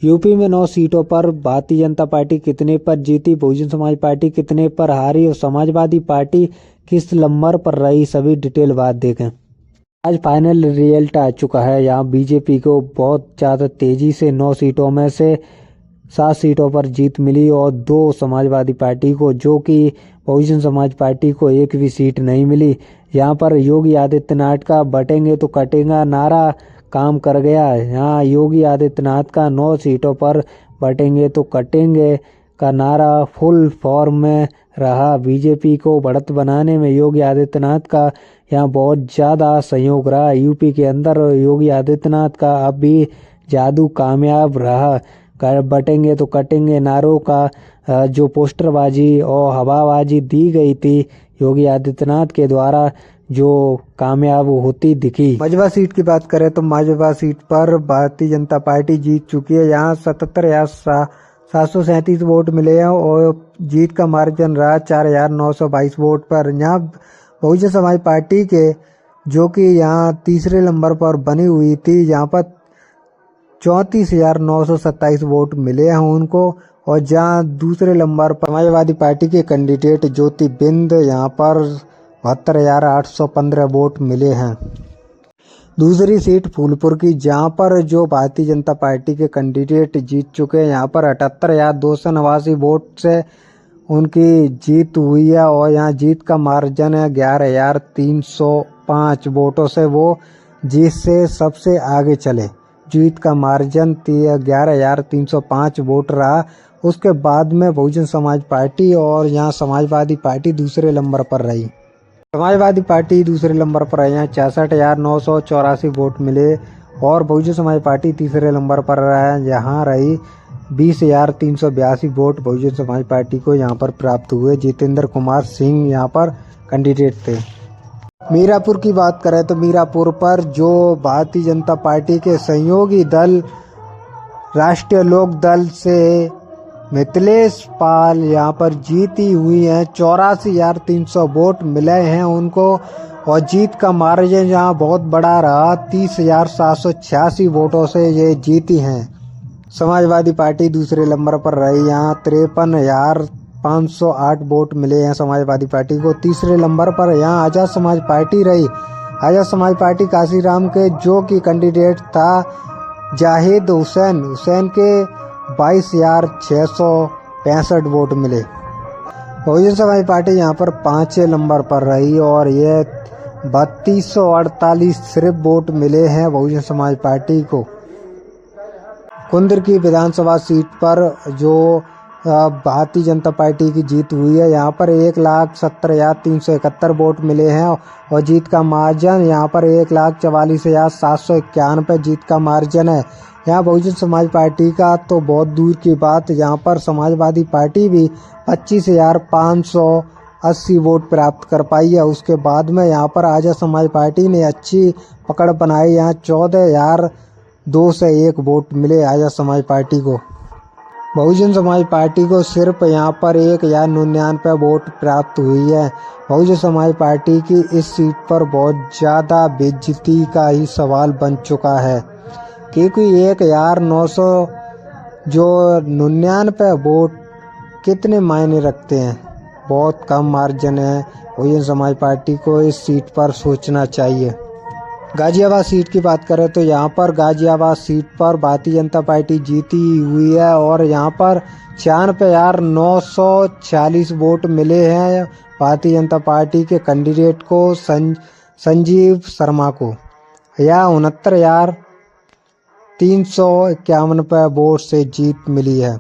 UP में 9 सीटों पर भारतीय जनता पार्टी कितने पर जीती, बहुजन समाज पार्टी कितने पर हारी और समाजवादी पार्टी किस नंबर पर रही, सभी डिटेल बात देखें। आज फाइनल रिजल्ट आ चुका है। यहाँ बीजेपी को बहुत ज़्यादा तेजी से 9 सीटों में से 7 सीटों पर जीत मिली और 2 समाजवादी पार्टी को, जो कि बहुजन समाज पार्टी को एक भी सीट नहीं मिली। यहाँ पर योगी आदित्यनाथ का बटेंगे तो कटेगा नारा काम कर गया। यहाँ योगी आदित्यनाथ का 9 सीटों पर बटेंगे तो कटेंगे का नारा फुल फॉर्म में रहा। बीजेपी को बढ़त बनाने में योगी आदित्यनाथ का यहाँ बहुत ज़्यादा सहयोग रहा। यूपी के अंदर योगी आदित्यनाथ का अब भी जादू कामयाब रहा। बटेंगे तो कटेंगे नारों का जो पोस्टरबाजी और हवाबाजी दी गई थी योगी आदित्यनाथ के द्वारा, जो कामयाब होती दिखी। मजबा सीट की बात करें तो मजबा सीट पर भारतीय जनता पार्टी जीत चुकी है। यहाँ 77,737 वोट मिले हैं और जीत का मार्जिन रहा 4,922 वोट पर। यहाँ बहुजन समाज पार्टी के, जो कि यहाँ तीसरे नंबर पर बनी हुई थी, यहाँ पर 34,927 वोट मिले हैं उनको। और जहाँ दूसरे नंबर पर समाजवादी पार्टी के कैंडिडेट ज्योति बिंद, यहाँ पर 72,815 वोट मिले हैं। दूसरी सीट फूलपुर की, जहाँ पर जो भारतीय जनता पार्टी के कैंडिडेट जीत चुके हैं, यहाँ पर 78,289 वोट से उनकी जीत हुई है और यहाँ जीत का मार्जिन है 11,305 वोटों से वो जीत से सबसे आगे चले। जीत का मार्जिन 11,305 वोट रहा। उसके बाद में बहुजन समाज पार्टी और यहाँ समाजवादी पार्टी दूसरे नंबर पर रही। समाजवादी पार्टी दूसरे नंबर पर है, यहाँ 66,984 वोट मिले और बहुजन समाज पार्टी तीसरे नंबर पर रहा है, यहाँ रही 20,382 वोट बहुजन समाज पार्टी को यहाँ पर प्राप्त हुए। जितेंद्र कुमार सिंह यहाँ पर कैंडिडेट थे। मीरापुर की बात करें तो मीरापुर पर जो भारतीय जनता पार्टी के सहयोगी दल राष्ट्रीय लोक दल से मिथिलेश पाल यहाँ पर जीती हुई है। 84,300 वोट मिले हैं उनको और जीत का मार्जिन यहाँ बहुत बड़ा रहा, 30,786 वोटों से ये जीती हैं। समाजवादी पार्टी दूसरे नंबर पर रही, यहाँ 53,508 वोट मिले हैं समाजवादी पार्टी को। तीसरे नंबर पर यहाँ आजाद समाज पार्टी रही। आजाद समाज पार्टी काशीराम के, जो कि कैंडिडेट था जाहिद हुसैन के 22,665 वोट मिले। बहुजन समाज पार्टी यहाँ पर 5 नंबर पर रही और ये 3248 सिर्फ वोट मिले हैं बहुजन समाज पार्टी को। कुंदर की विधानसभा सीट पर जो भारतीय जनता पार्टी की जीत हुई है, यहाँ पर 1,70,371 वोट मिले हैं और जीत का मार्जिन यहाँ पर 1,44,791 जीत का मार्जिन है। यहाँ बहुजन समाज पार्टी का तो बहुत दूर की बात, यहाँ पर समाजवादी पार्टी भी 25,580 वोट प्राप्त कर पाई है। उसके बाद में यहाँ पर आजाद समाज पार्टी ने अच्छी पकड़ बनाई, यहाँ 14,201 वोट मिले आजाद समाज पार्टी को। बहुजन समाज पार्टी को सिर्फ यहाँ पर 1,099 वोट प्राप्त हुई है। बहुजन समाज पार्टी की इस सीट पर बहुत ज़्यादा बेइज्जती का ही सवाल बन चुका है, क्योंकि 1,999 वोट कितने मायने रखते हैं। बहुत कम मार्जिन है। बहुजन समाज पार्टी को इस सीट पर सोचना चाहिए। गाजियाबाद सीट की बात करें तो यहाँ पर गाजियाबाद सीट पर भारतीय जनता पार्टी जीती हुई है और यहाँ पर 96,946 वोट मिले हैं भारतीय जनता पार्टी के कैंडिडेट को, संजीव शर्मा को। यह 69,351 वोट से जीत मिली है।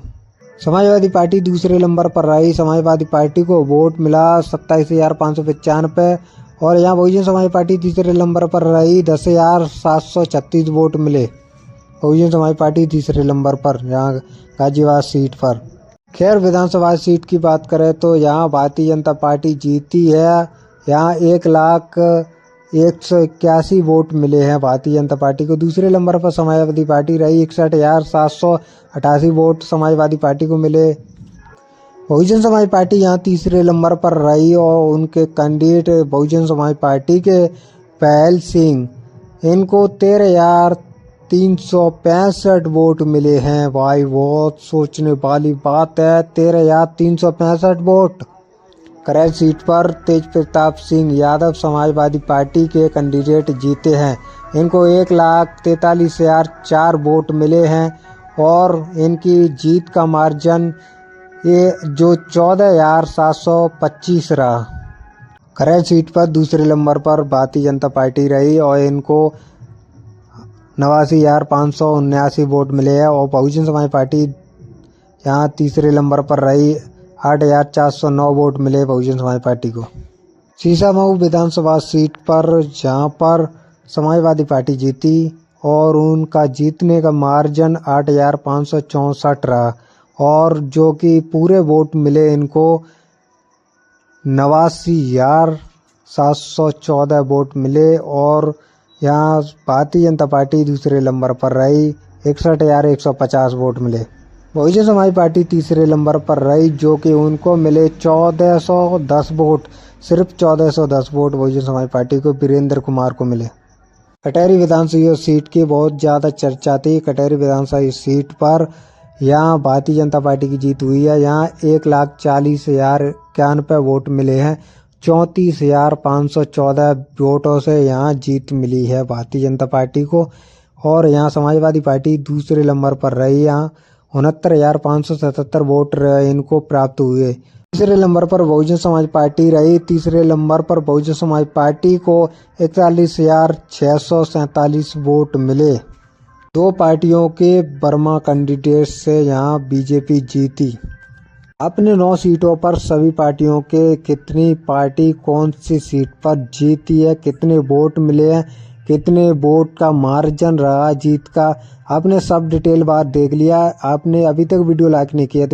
समाजवादी पार्टी दूसरे नंबर पर रही। समाजवादी पार्टी को वोट मिला 27,595 और यहाँ बहुजन समाज पार्टी तीसरे नंबर पर रही, 10,736 वोट मिले। बहुजन समाज पार्टी तीसरे नंबर पर यहाँ गाजियाबाद सीट पर। खैर विधानसभा सीट की बात करें तो यहाँ भारतीय जनता पार्टी जीती है। यहाँ 1,01,181 वोट मिले हैं भारतीय जनता पार्टी को। दूसरे नंबर पर समाजवादी पार्टी रही, 61,788 वोट समाजवादी पार्टी को मिले। बहुजन समाज पार्टी यहाँ तीसरे नंबर पर रही और उनके कैंडिडेट बहुजन समाज पार्टी के पहल सिंह, इनको 13,365 वोट मिले हैं। भाई बहुत सोचने वाली बात है, 13,365 वोट। करैल सीट पर तेज प्रताप सिंह यादव समाजवादी पार्टी के कैंडिडेट जीते हैं। इनको 1,43,004 वोट मिले हैं और इनकी जीत का मार्जिन ये जो 14,725 रहा। करैल सीट पर दूसरे नंबर पर भारतीय जनता पार्टी रही और इनको 89,579 वोट मिले हैं और बहुजन समाज पार्टी यहाँ तीसरे नंबर पर रही। 8,409 वोट मिले बहुजन समाज पार्टी को। शीशामऊ विधानसभा सीट पर जहाँ पर समाजवादी पार्टी जीती और उनका जीतने का मार्जिन 8,564 रहा और जो कि पूरे वोट मिले इनको 89,714 वोट मिले और यहाँ भारतीय जनता पार्टी दूसरे नंबर पर रही। 61,150 वोट मिले। बहुजन समाज पार्टी तीसरे नंबर पर रही जो कि उनको मिले 1,410 वोट। सिर्फ 1,410 वोट बहुजन समाज पार्टी को वीरेंद्र कुमार को मिले। कटहरी विधानसभा सीट की बहुत ज़्यादा चर्चा थी। कटहरी विधानसभा सीट पर यहाँ भारतीय जनता पार्टी की जीत हुई है। यहाँ 1,40,091 वोट मिले हैं। 34,514 वोटों से यहाँ जीत मिली है भारतीय जनता पार्टी को और यहाँ समाजवादी पार्टी दूसरे नंबर पर रही। यहाँ 69,577 वोट इनको प्राप्त हुए। तीसरे नंबर पर बहुजन समाज पार्टी रही। तीसरे नंबर पर बहुजन समाज पार्टी को 41,647 वोट मिले। दो पार्टियों के बर्मा कैंडिडेट से यहाँ बीजेपी जीती। अपने 9 सीटों पर सभी पार्टियों के कितनी पार्टी कौन सी सीट पर जीती है, कितने वोट मिले हैं, कितने वोट का मार्जिन रहा जीत का, आपने सब डिटेल बात देख लिया। आपने अभी तक वीडियो लाइक नहीं किया तो